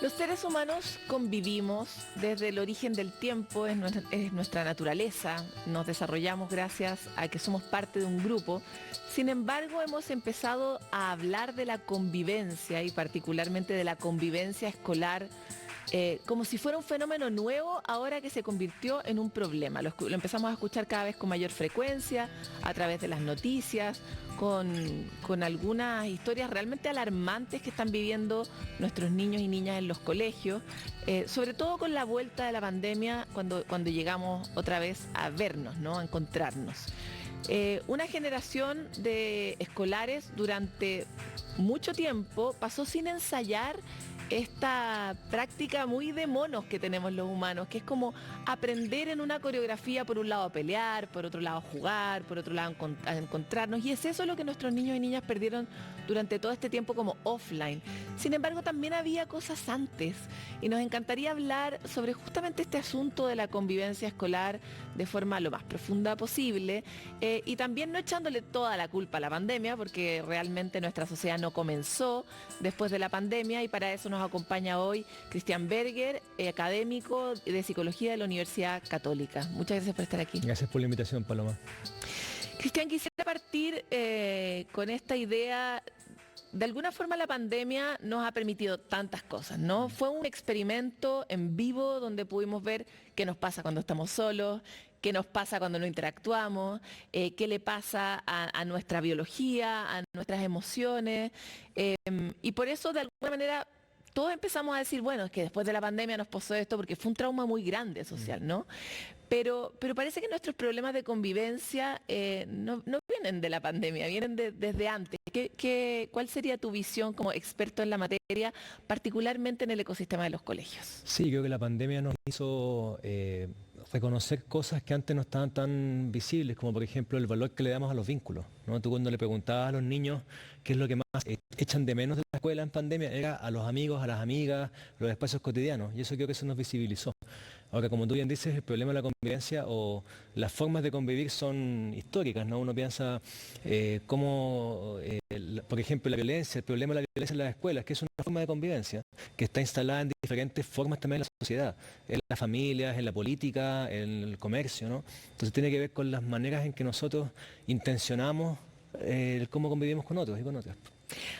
Los seres humanos convivimos desde el origen del tiempo, es nuestra naturaleza, nos desarrollamos gracias a que somos parte de un grupo. Sin embargo, hemos empezado a hablar de la convivencia y particularmente de la convivencia escolar como si fuera un fenómeno nuevo ahora que se convirtió en un problema. Lo empezamos a escuchar cada vez con mayor frecuencia, a través de las noticias, con algunas historias realmente alarmantes que están viviendo nuestros niños y niñas en los colegios, sobre todo con la vuelta de la pandemia, cuando llegamos otra vez a vernos, ¿no? A encontrarnos. Una generación de escolares durante mucho tiempo pasó sin ensayar esta práctica muy de monos que tenemos los humanos, que es como aprender en una coreografía, por un lado a pelear, por otro lado a jugar, por otro lado a encontrarnos, y es eso lo que nuestros niños y niñas perdieron durante todo este tiempo como offline. Sin embargo, también había cosas antes, y nos encantaría hablar sobre justamente este asunto de la convivencia escolar de forma lo más profunda posible, y también no echándole toda la culpa a la pandemia, porque realmente nuestra sociedad no comenzó después de la pandemia, y para eso nos acompaña hoy Cristian Berger, académico de Psicología de la Universidad Católica. Muchas gracias por estar aquí. Gracias por la invitación, Paloma. Cristian, quisiera partir con esta idea. De alguna forma la pandemia nos ha permitido tantas cosas, ¿no? Fue un experimento en vivo donde pudimos ver qué nos pasa cuando estamos solos, qué nos pasa cuando no interactuamos, qué le pasa a nuestra biología, a nuestras emociones, y por eso de alguna manera todos empezamos a decir, bueno, es que después de la pandemia nos pasó esto porque fue un trauma muy grande social, ¿no? Pero parece que nuestros problemas de convivencia no vienen de la pandemia, vienen desde antes. ¿Cuál sería tu visión como experto en la materia, particularmente en el ecosistema de los colegios? Sí, creo que la pandemia nos hizo reconocer cosas que antes no estaban tan visibles, como por ejemplo el valor que le damos a los vínculos, ¿no? Tú cuando le preguntabas a los niños qué es lo que más echan de menos de la escuela en pandemia, era a los amigos, a las amigas, los espacios cotidianos, y eso creo que eso nos visibilizó. Ahora, como tú bien dices, el problema de la convivencia o las formas de convivir son históricas, ¿no? Uno piensa cómo, por ejemplo, la violencia, el problema de la violencia en las escuelas, que es una forma de convivencia que está instalada en diferentes formas también en la sociedad, en las familias, en la política, en el comercio, ¿no? Entonces tiene que ver con las maneras en que nosotros intencionamos cómo convivimos con otros y con otras.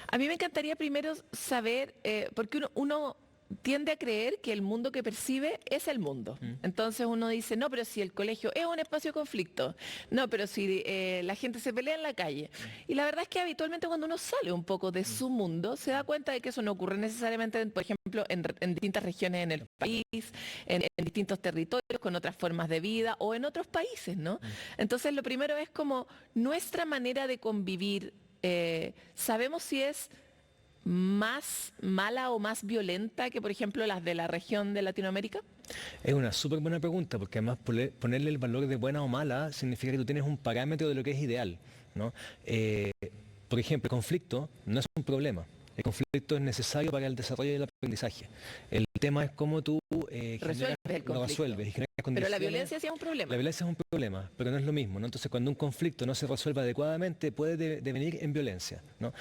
A mí me encantaría primero saber, porque uno tiende a creer que el mundo que percibe es el mundo. Entonces uno dice, no, pero si el colegio es un espacio de conflicto, no, pero si la gente se pelea en la calle. Y la verdad es que habitualmente cuando uno sale un poco de su mundo, se da cuenta de que eso no ocurre necesariamente, por ejemplo, en distintas regiones en el país, en distintos territorios, con otras formas de vida o en otros países, ¿no? Entonces lo primero es como nuestra manera de convivir. ¿Sabemos si es más mala o más violenta que, por ejemplo, las de la región de Latinoamérica? Es una súper buena pregunta, porque además ponerle el valor de buena o mala significa que tú tienes un parámetro de lo que es ideal, ¿no? Por ejemplo, el conflicto no es un problema. El conflicto es necesario para el desarrollo del aprendizaje. El tema es cómo tú Resuelves el lo conflicto. resuelves y generas Pero condiciones. la violencia sí es un problema. La violencia es un problema, pero no es lo mismo, ¿no? Entonces, cuando un conflicto no se resuelve adecuadamente, puede devenir en violencia, ¿no?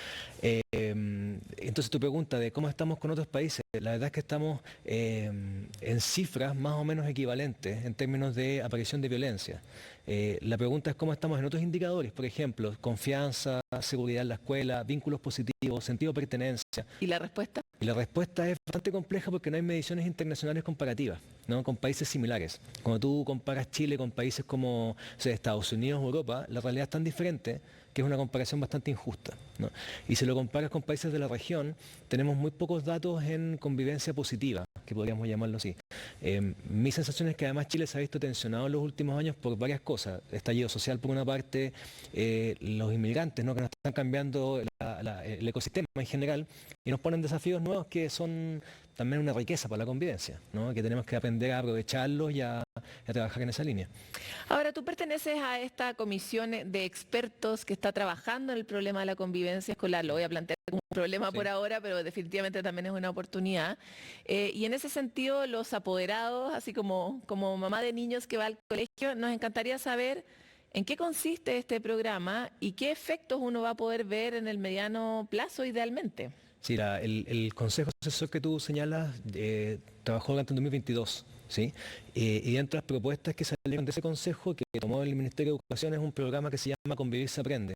Entonces, tu pregunta de cómo estamos con otros países, la verdad es que estamos en cifras más o menos equivalentes en términos de aparición de violencia. La pregunta es cómo estamos en otros indicadores, por ejemplo, confianza, seguridad en la escuela, vínculos positivos, sentido de pertenencia. ¿Y la respuesta? Y la respuesta es bastante compleja porque no hay mediciones internacionales comparativas, ¿no? Con países similares. Cuando tú comparas Chile con países como, o sea, Estados Unidos o Europa, la realidad es tan diferente que es una comparación bastante injusta, ¿no? Y si lo comparas con países de la región, tenemos muy pocos datos en convivencia positiva, que podríamos llamarlo así. Mi sensación es que además Chile se ha visto tensionado en los últimos años por varias cosas. Estallido social por una parte, los inmigrantes, ¿no? Que nos están cambiando el ecosistema en general y nos ponen desafíos nuevos que son también una riqueza para la convivencia, ¿no? Que tenemos que aprender a aprovecharlos y a trabajar en esa línea. Ahora, tú perteneces a esta comisión de expertos que está trabajando en el problema de la convivencia escolar. Lo voy a plantear como un problema por ahora, pero definitivamente también es una oportunidad. Y en ese sentido, los apoderados, así como mamá de niños que va al colegio, nos encantaría saber en qué consiste este programa y qué efectos uno va a poder ver en el mediano plazo idealmente. Sí, el consejo asesor que tú señalas trabajó durante el 2022, ¿sí? Y dentro de las propuestas que salieron de ese consejo que tomó el Ministerio de Educación es un programa que se llama Convivir se aprende,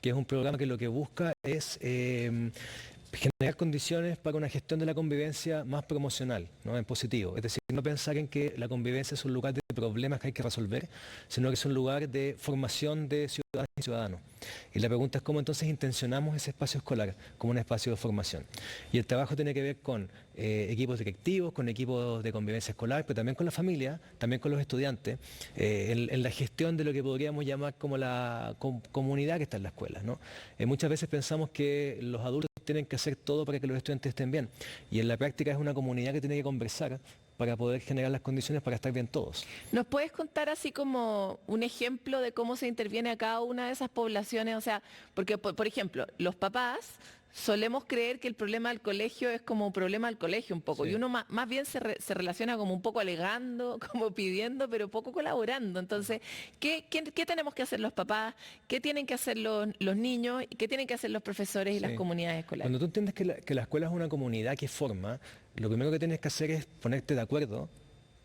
que es un programa que lo que busca es generar condiciones para una gestión de la convivencia más promocional, ¿no? En positivo. Es decir, no pensar en que la convivencia es un lugar de problemas que hay que resolver, sino que es un lugar de formación de ciudadanas y ciudadanos. Y la pregunta es cómo entonces intencionamos ese espacio escolar como un espacio de formación. Y el trabajo tiene que ver con equipos directivos, con equipos de convivencia escolar, pero también con la familia, también con los estudiantes, en la gestión de lo que podríamos llamar como la comunidad que está en la escuela, ¿no? Muchas veces pensamos que los adultos tienen que hacer todo para que los estudiantes estén bien. Y en la práctica es una comunidad que tiene que conversar para poder generar las condiciones para estar bien todos. ¿Nos puedes contar así como un ejemplo de cómo se interviene a cada una de esas poblaciones? O sea, porque por ejemplo, los papás solemos creer que el problema del colegio es como un problema del colegio un poco, y Sí. uno más bien se relaciona como un poco alegando, como pidiendo, pero poco colaborando. Entonces, ¿qué tenemos que hacer los papás? ¿Qué tienen que hacer los niños? ¿Y qué tienen que hacer los profesores y las Sí. comunidades escolares? Cuando tú entiendes que la escuela es una comunidad que forma, lo primero que tienes que hacer es ponerte de acuerdo,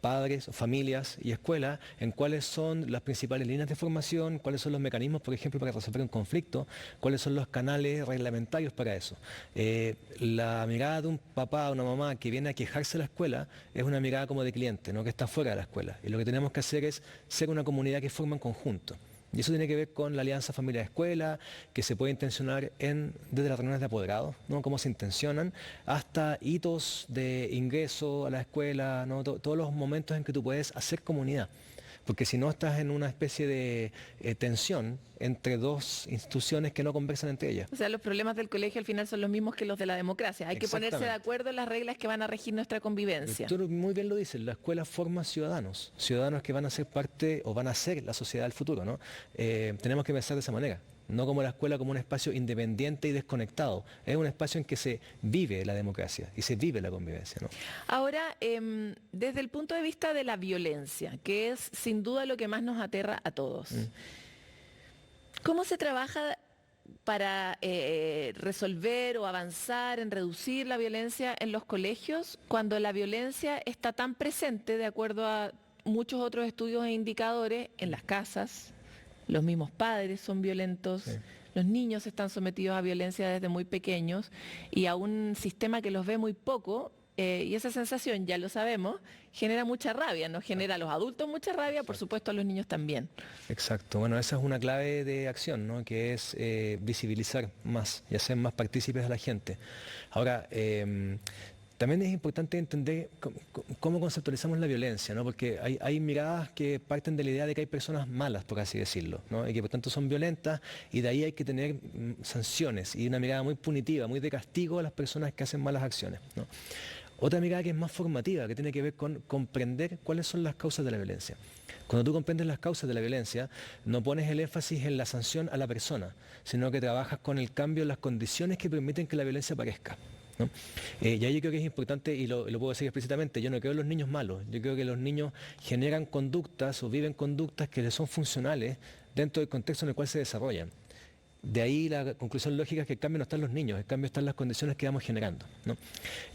padres, familias y escuelas, en cuáles son las principales líneas de formación, cuáles son los mecanismos, por ejemplo, para resolver un conflicto, cuáles son los canales reglamentarios para eso. La mirada de un papá o una mamá que viene a quejarse de la escuela es una mirada como de cliente, ¿no? Que está fuera de la escuela. Y lo que tenemos que hacer es ser una comunidad que forma en conjunto. Y eso tiene que ver con la alianza familia-escuela, que se puede intencionar desde las reuniones de apoderados, ¿no? Cómo se intencionan, hasta hitos de ingreso a la escuela, ¿no? Todos los momentos en que tú puedes hacer comunidad. Porque si no estás en una especie de tensión entre dos instituciones que no conversan entre ellas. O sea, los problemas del colegio al final son los mismos que los de la democracia. Hay que ponerse de Exactamente. acuerdo en las reglas que van a regir nuestra convivencia. Tú muy bien lo dices, la escuela forma ciudadanos, ciudadanos que van a ser parte o van a ser la sociedad del futuro, ¿no? Tenemos que pensar de esa manera, no como la escuela como un espacio independiente y desconectado, es un espacio en que se vive la democracia y se vive la convivencia, ¿no? Ahora, desde el punto de vista de la violencia, que es sin duda lo que más nos aterra a todos, ¿cómo se trabaja para resolver o avanzar en reducir la violencia en los colegios cuando la violencia está tan presente, de acuerdo a muchos otros estudios e indicadores, en las casas? Los mismos padres son violentos, Sí. los niños están sometidos a violencia desde muy pequeños y a un sistema que los ve muy poco, y esa sensación, ya lo sabemos, genera mucha rabia, nos genera a los adultos mucha rabia, por supuesto a los niños también. Exacto, bueno, esa es una clave de acción, ¿no? Que es visibilizar más y hacer más partícipes a la gente. Ahora, también es importante entender cómo conceptualizamos la violencia, ¿no? Porque hay miradas que parten de la idea de que hay personas malas, por así decirlo, ¿no? Y que por tanto son violentas, y de ahí hay que tener sanciones y una mirada muy punitiva, muy de castigo a las personas que hacen malas acciones, ¿no? Otra mirada que es más formativa, que tiene que ver con comprender cuáles son las causas de la violencia. Cuando tú comprendes las causas de la violencia, no pones el énfasis en la sanción a la persona, sino que trabajas con el cambio en las condiciones que permiten que la violencia aparezca, ¿no? Y ahí yo creo que es importante, y lo puedo decir explícitamente, yo no creo en los niños malos, yo creo que los niños generan conductas o viven conductas que les son funcionales dentro del contexto en el cual se desarrollan. De ahí la conclusión lógica es que el cambio no está en los niños, el cambio está en las condiciones que vamos generando, ¿no?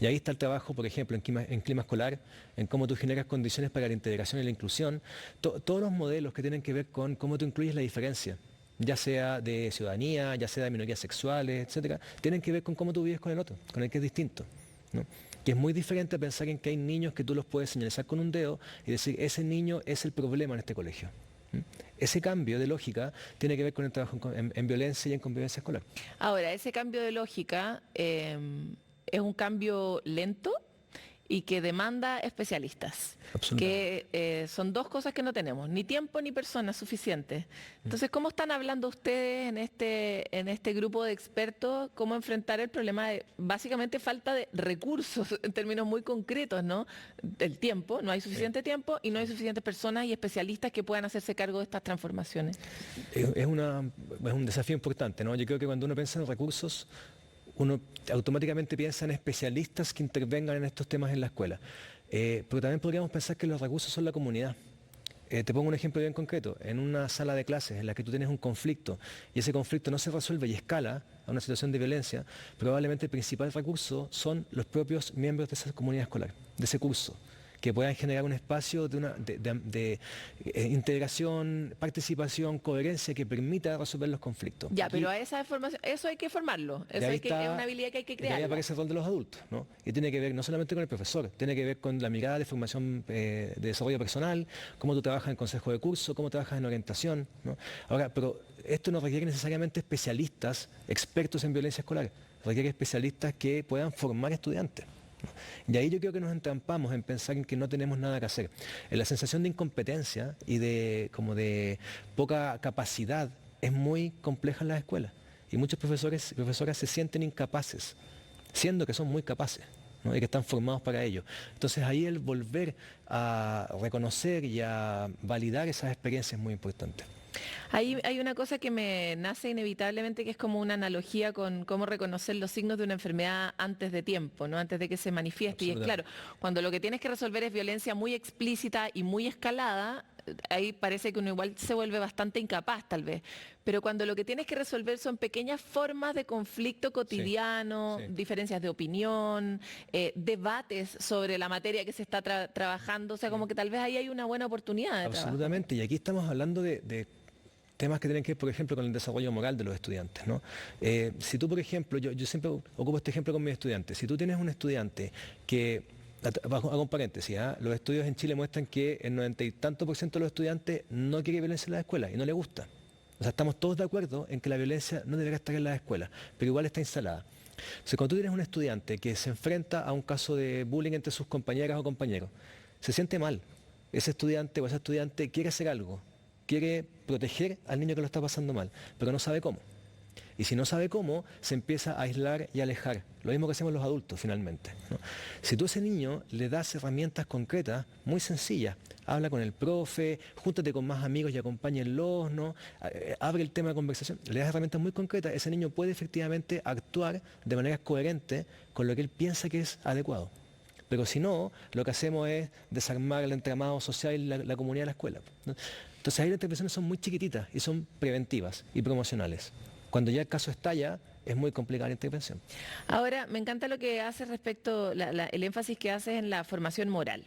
Y ahí está el trabajo, por ejemplo, en clima escolar, en cómo tú generas condiciones para la integración y la inclusión, todos los modelos que tienen que ver con cómo tú incluyes la diferencia, ya sea de ciudadanía, ya sea de minorías sexuales, etcétera, tienen que ver con cómo tú vives con el otro, con el que es distinto, ¿no? Que es muy diferente a pensar en que hay niños que tú los puedes señalizar con un dedo y decir, ese niño es el problema en este colegio. Ese cambio de lógica tiene que ver con el trabajo en violencia y en convivencia escolar. Ahora, ese cambio de lógica es un cambio lento y que demanda especialistas, Absolutamente. que son dos cosas que no tenemos, ni tiempo ni personas suficientes. Entonces, ¿cómo están hablando ustedes en este grupo de expertos, cómo enfrentar el problema de básicamente falta de recursos en términos muy concretos, ¿no? El tiempo, no hay suficiente tiempo y no hay suficientes personas y especialistas que puedan hacerse cargo de estas transformaciones. Es un desafío importante, ¿no? Yo creo que cuando uno piensa en recursos, uno automáticamente piensa en especialistas que intervengan en estos temas en la escuela. Pero también podríamos pensar que los recursos son la comunidad. Te pongo un ejemplo bien concreto. En una sala de clases en la que tú tienes un conflicto y ese conflicto no se resuelve y escala a una situación de violencia, probablemente el principal recurso son los propios miembros de esa comunidad escolar, de ese curso, que puedan generar un espacio de integración, participación, coherencia que permita resolver los conflictos. Ya, Aquí, pero a esa formación, eso hay que formarlo, de eso ahí hay que, es está, una habilidad que hay que de ahí crear. aparece el rol de los adultos, ¿no? Y tiene que ver no solamente con el profesor, tiene que ver con la mirada de formación de desarrollo personal, cómo tú trabajas en consejo de curso, cómo trabajas en orientación, ¿no? Ahora, pero esto no requiere necesariamente especialistas, expertos en violencia escolar, requiere especialistas que puedan formar estudiantes. Y ahí yo creo que nos entrampamos en pensar en que no tenemos nada que hacer. En la sensación de incompetencia y como de poca capacidad es muy compleja en las escuelas. Y muchos profesores y profesoras se sienten incapaces, siendo que son muy capaces, ¿no? Y que están formados para ello. Entonces ahí el volver a reconocer y a validar esas experiencias es muy importante. Hay una cosa que me nace inevitablemente que es como una analogía con cómo reconocer los signos de una enfermedad antes de tiempo, ¿no? Antes de que se manifieste. Y es claro, cuando lo que tienes que resolver es violencia muy explícita y muy escalada, ahí parece que uno igual se vuelve bastante incapaz tal vez. Pero cuando lo que tienes que resolver son pequeñas formas de conflicto cotidiano, sí. diferencias de opinión, debates sobre la materia que se está trabajando, o sea, como que tal vez ahí hay una buena oportunidad de trabajo. Absolutamente, y aquí estamos hablando de temas que tienen que ver, por ejemplo, con el desarrollo moral de los estudiantes, ¿no? Si tú, por ejemplo, yo siempre ocupo este ejemplo con mis estudiantes, si tú tienes un estudiante que, hago un paréntesis, los estudios en Chile muestran que el 90 y tanto por ciento de los estudiantes no quiere violencia en las escuelas y no le gusta. O sea, estamos todos de acuerdo en que la violencia no debería estar en las escuelas, pero igual está instalada. Entonces, cuando tú tienes un estudiante que se enfrenta a un caso de bullying entre sus compañeras o compañeros, se siente mal. Ese estudiante o esa estudiante quiere hacer algo, quiere proteger al niño que lo está pasando mal, pero no sabe cómo. Y si no sabe cómo, se empieza a aislar y alejar. Lo mismo que hacemos los adultos, finalmente, ¿no? Si tú a ese niño le das herramientas concretas, muy sencillas, habla con el profe, júntate con más amigos y acompáñenlos, ¿no? Abre el tema de conversación, le das herramientas muy concretas, ese niño puede efectivamente actuar de manera coherente con lo que él piensa que es adecuado. Pero si no, lo que hacemos es desarmar el entramado social y la comunidad de la escuela, ¿no? Entonces ahí las intervenciones son muy chiquititas y son preventivas y promocionales. Cuando ya el caso estalla, es muy complicada la intervención. Ahora, me encanta lo que haces respecto, el énfasis que haces en la formación moral,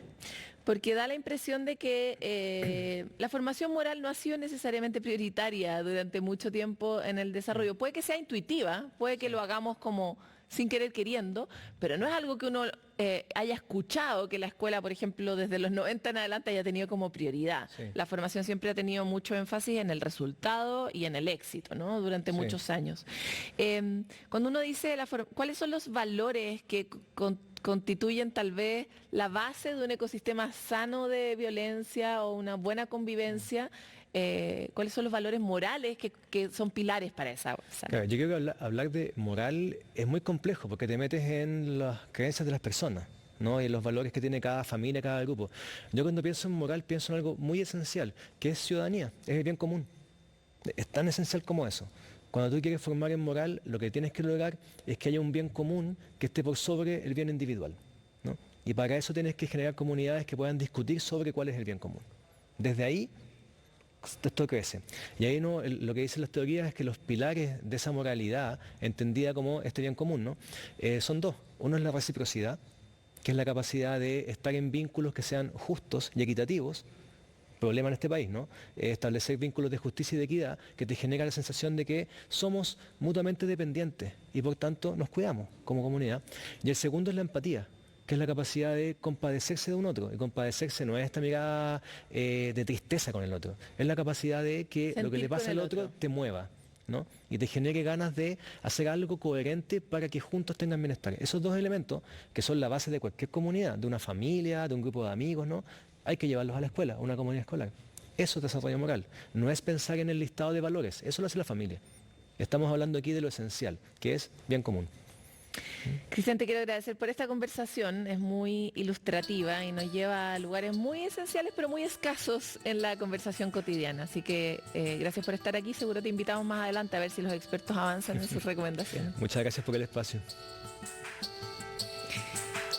porque da la impresión de que la formación moral no ha sido necesariamente prioritaria durante mucho tiempo en el desarrollo. Puede que sea intuitiva, puede que lo hagamos como sin querer queriendo, pero no es algo que uno haya escuchado que la escuela, por ejemplo, desde los 90 en adelante haya tenido como prioridad. Sí. La formación siempre ha tenido mucho énfasis en el resultado y en el éxito, ¿no? Durante muchos años. Cuando uno dice cuáles son los valores que constituyen tal vez la base de un ecosistema sano de violencia o una buena convivencia, cuáles son los valores morales que son pilares para esa. Claro, yo creo que hablar de moral es muy complejo porque te metes en las creencias de las personas, ¿no? Y en los valores que tiene cada familia, cada grupo. Yo cuando pienso en moral pienso en algo muy esencial, que es ciudadanía, es el bien común. Es tan esencial como eso. Cuando tú quieres formar en moral, lo que tienes que lograr es que haya un bien común que esté por sobre el bien individual, ¿no? Y para eso tienes que generar comunidades que puedan discutir sobre cuál es el bien común. Desde ahí esto crece. Y ahí lo que dicen las teorías es que los pilares de esa moralidad, entendida como este bien común, ¿no? Son dos. Uno es la reciprocidad, que es la capacidad de estar en vínculos que sean justos y equitativos. Problema en este país, ¿no? Establecer vínculos de justicia y de equidad que te genera la sensación de que somos mutuamente dependientes y por tanto nos cuidamos como comunidad. Y el segundo es la empatía, que es la capacidad de compadecerse de un otro. Y compadecerse no es esta mirada de tristeza con el otro, es la capacidad de que lo que le pasa al otro te mueva, ¿no? Y te genere ganas de hacer algo coherente para que juntos tengan bienestar. Esos dos elementos, que son la base de cualquier comunidad, de una familia, de un grupo de amigos, ¿no? Hay que llevarlos a la escuela, a una comunidad escolar. Eso es desarrollo moral. No es pensar en el listado de valores, eso lo hace la familia. Estamos hablando aquí de lo esencial, que es bien común. Cristian, te quiero agradecer por esta conversación, es muy ilustrativa y nos lleva a lugares muy esenciales pero muy escasos en la conversación cotidiana. Así que gracias por estar aquí, seguro te invitamos más adelante a ver si los expertos avanzan en sus recomendaciones. Muchas gracias por el espacio.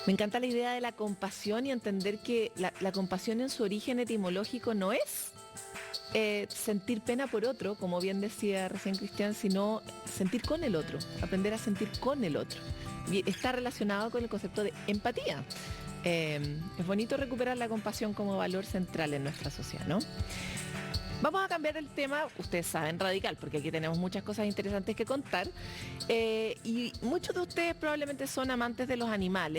Me encanta la idea de la compasión y entender que la compasión en su origen etimológico no es sentir pena por otro, como bien decía recién Cristian, sino sentir con el otro, aprender a sentir con el otro. Y está relacionado con el concepto de empatía. Es bonito recuperar la compasión como valor central en nuestra sociedad, ¿no? Vamos a cambiar el tema, ustedes saben, radical, porque aquí tenemos muchas cosas interesantes que contar. Y muchos de ustedes probablemente son amantes de los animales.